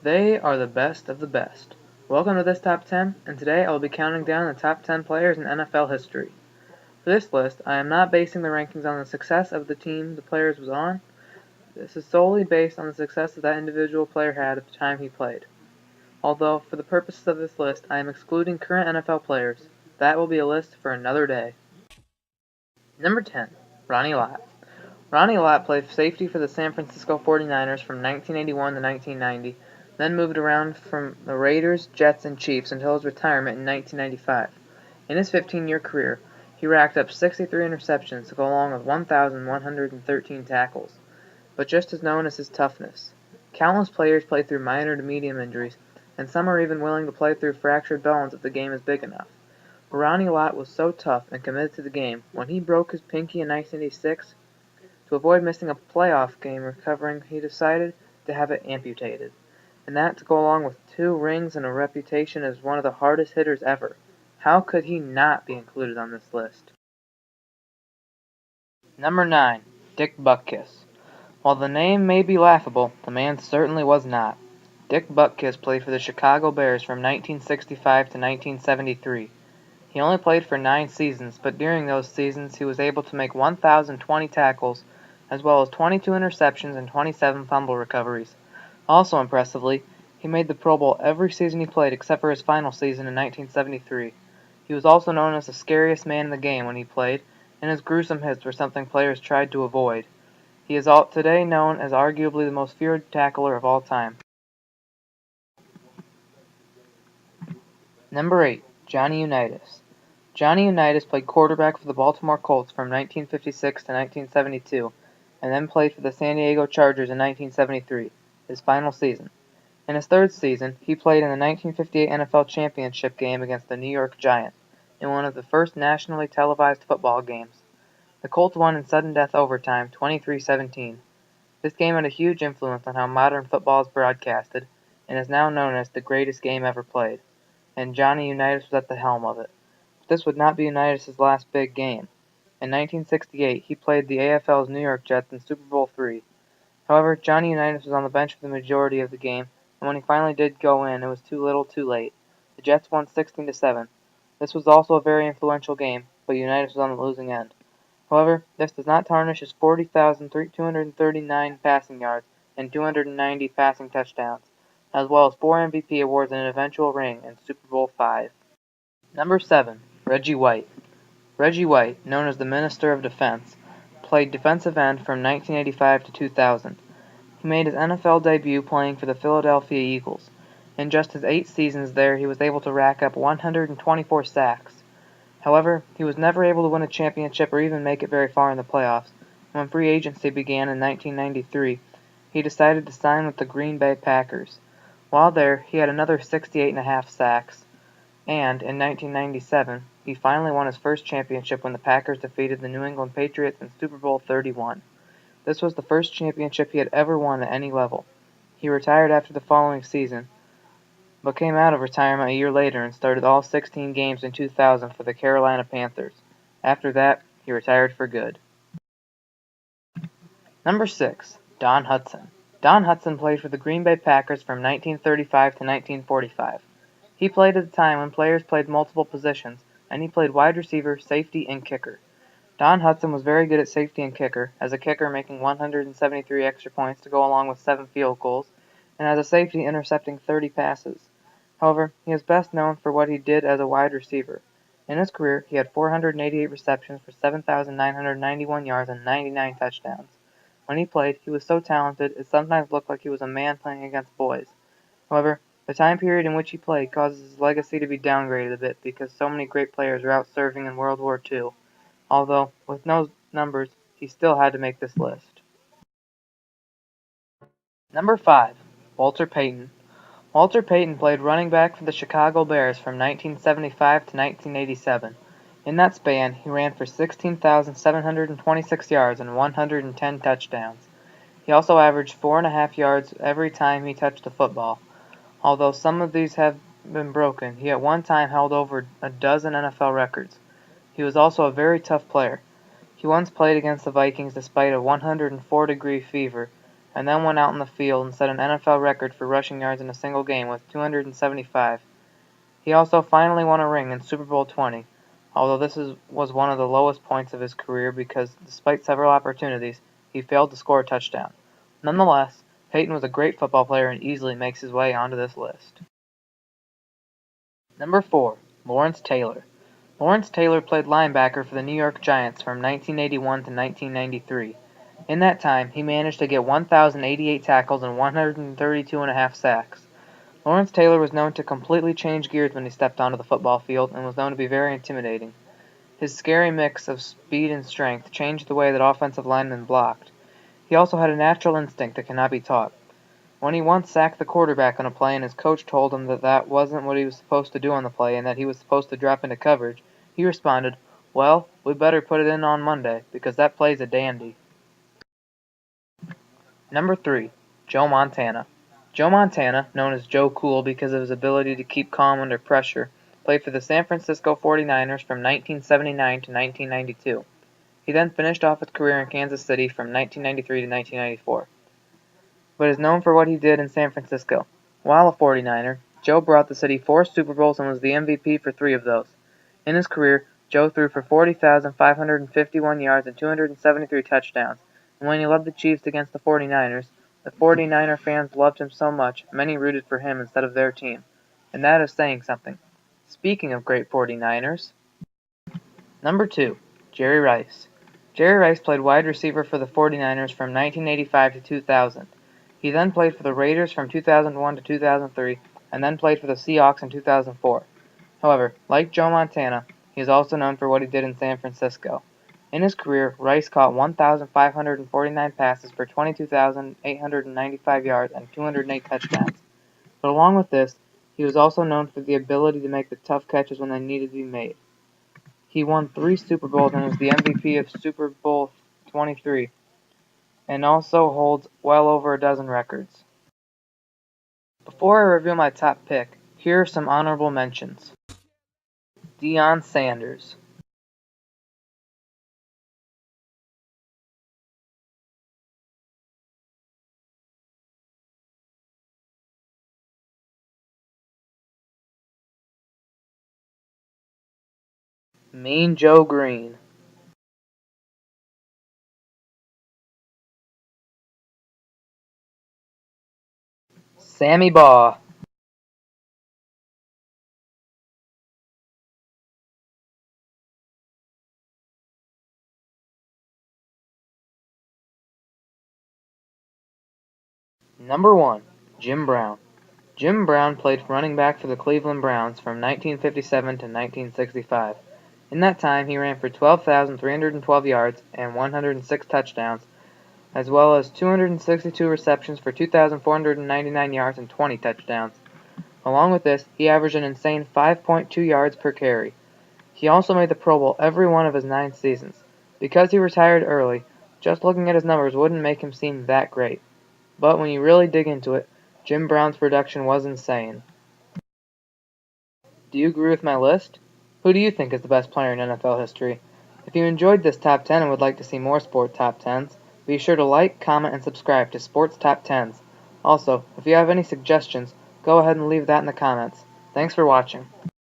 They are the best of the best. Welcome to this top 10, and today I will be counting down the top 10 players in NFL history. For this list, I am not basing the rankings on the success of the team the players was on. This is solely based on the success that individual player had at the time he played. Although, for the purposes of this list, I am excluding current NFL players. That will be a list for another day. Number 10, Ronnie Lott. Ronnie Lott played safety for the San Francisco 49ers from 1981 to 1990, then moved around from the Raiders, Jets, and Chiefs until his retirement in 1995. In his 15-year career, he racked up 63 interceptions to go along with 1,113 tackles, but just as known as his toughness. Countless players play through minor to medium injuries, and some are even willing to play through fractured bones if the game is big enough. But Ronnie Lott was so tough and committed to the game, when he broke his pinky in 1986, to avoid missing a playoff game recovering, he decided to have it amputated, and that to go along with 2 rings and a reputation as one of the hardest hitters ever. How could he not be included on this list? Number 9, Dick Butkus. While the name may be laughable, the man certainly was not. Dick Butkus played for the Chicago Bears from 1965 to 1973. He only played for 9 seasons, but during those seasons he was able to make 1,020 tackles, as well as 22 interceptions and 27 fumble recoveries. Also impressively, he made the Pro Bowl every season he played except for his final season in 1973. He was also known as the scariest man in the game when he played, and his gruesome hits were something players tried to avoid. He is today known as arguably the most feared tackler of all time. Number 8, Johnny Unitas. Johnny Unitas played quarterback for the Baltimore Colts from 1956 to 1972, and then played for the San Diego Chargers in 1973, his final season. In his 3rd season, he played in the 1958 NFL Championship game against the New York Giants, in one of the first nationally televised football games. The Colts won in sudden death overtime, 23-17. This game had a huge influence on how modern football is broadcasted, and is now known as the greatest game ever played, and Johnny Unitas was at the helm of it. This would not be Unitas' last big game. In 1968, he played the AFL's New York Jets in Super Bowl III. However, Johnny Unitas was on the bench for the majority of the game, and when he finally did go in, it was too little too late. The Jets won 16-7. This was also a very influential game, but Unitas was on the losing end. However, this does not tarnish his 40,239 passing yards and 290 passing touchdowns, as well as 4 MVP awards and an eventual ring in Super Bowl V. Number 7, Reggie White. Reggie White, known as the Minister of Defense, played defensive end from 1985 to 2000. He made his NFL debut playing for the Philadelphia Eagles. In just his 8 seasons there, he was able to rack up 124 sacks. However, he was never able to win a championship or even make it very far in the playoffs. When free agency began in 1993, he decided to sign with the Green Bay Packers. While there, he had another 68.5 sacks. And, in 1997, he finally won his first championship when the Packers defeated the New England Patriots in Super Bowl XXXI. This was the first championship he had ever won at any level. He retired after the following season, but came out of retirement a year later and started all 16 games in 2000 for the Carolina Panthers. After that, he retired for good. Number 6, Don Hutson. Don Hutson played for the Green Bay Packers from 1935 to 1945. He played at a time when players played multiple positions, and he played wide receiver, safety, and kicker. Don Hutson was very good at safety and kicker, as a kicker making 173 extra points to go along with 7 field goals, and as a safety intercepting 30 passes. However, he is best known for what he did as a wide receiver. In his career, he had 488 receptions for 7,991 yards and 99 touchdowns. When he played, he was so talented it sometimes looked like he was a man playing against boys. However, the time period in which he played causes his legacy to be downgraded a bit because so many great players are out serving in World War II. Although, with no numbers, he still had to make this list. Number 5, Walter Payton. Walter Payton played running back for the Chicago Bears from 1975 to 1987. In that span, he ran for 16,726 yards and 110 touchdowns. He also averaged 4.5 yards every time he touched the football. Although some of these have been broken, he at one time held over a dozen NFL records. He was also a very tough player. He once played against the Vikings despite a 104-degree fever, and then went out in the field and set an NFL record for rushing yards in a single game with 275. He also finally won a ring in Super Bowl 20, although was one of the lowest points of his career because, despite several opportunities, he failed to score a touchdown. Nonetheless, Peyton was a great football player and easily makes his way onto this list. Number 4. Lawrence Taylor. Lawrence Taylor played linebacker for the New York Giants from 1981 to 1993. In that time, he managed to get 1,088 tackles and 132.5 sacks. Lawrence Taylor was known to completely change gears when he stepped onto the football field and was known to be very intimidating. His scary mix of speed and strength changed the way that offensive linemen blocked. He also had a natural instinct that cannot be taught. When he once sacked the quarterback on a play and his coach told him that that wasn't what he was supposed to do on the play and that he was supposed to drop into coverage, he responded, "Well, we better put it in on Monday, because that play's a dandy." Number 3. Joe Montana. Joe Montana, known as Joe Cool because of his ability to keep calm under pressure, played for the San Francisco 49ers from 1979 to 1992. He then finished off his career in Kansas City from 1993 to 1994, but is known for what he did in San Francisco. While a 49er, Joe brought the city 4 Super Bowls and was the MVP for 3 of those. In his career, Joe threw for 40,551 yards and 273 touchdowns, and when he led the Chiefs against the 49ers, the 49er fans loved him so much, many rooted for him instead of their team. And that is saying something. Speaking of great 49ers, Number 2. Jerry Rice. Jerry Rice played wide receiver for the 49ers from 1985 to 2000. He then played for the Raiders from 2001 to 2003, and then played for the Seahawks in 2004. However, like Joe Montana, he is also known for what he did in San Francisco. In his career, Rice caught 1,549 passes for 22,895 yards and 208 touchdowns. But along with this, he was also known for the ability to make the tough catches when they needed to be made. He won 3 Super Bowls and was the MVP of Super Bowl 23, and also holds well over a dozen records. Before I reveal my top pick, here are some honorable mentions. Deion Sanders, Mean Joe Green, Sammy Baugh, Number 1, Jim Brown. Jim Brown played running back for the Cleveland Browns from 1957 to 1965. In that time, he ran for 12,312 yards and 106 touchdowns, as well as 262 receptions for 2,499 yards and 20 touchdowns. Along with this, he averaged an insane 5.2 yards per carry. He also made the Pro Bowl every one of his 9 seasons. Because he retired early, just looking at his numbers wouldn't make him seem that great. But when you really dig into it, Jim Brown's production was insane. Do you agree with my list? Who do you think is the best player in NFL history? If you enjoyed this top 10 and would like to see more sport top 10s, be sure to like, comment, and subscribe to Sports Top 10s. Also, if you have any suggestions, go ahead and leave that in the comments. Thanks for watching.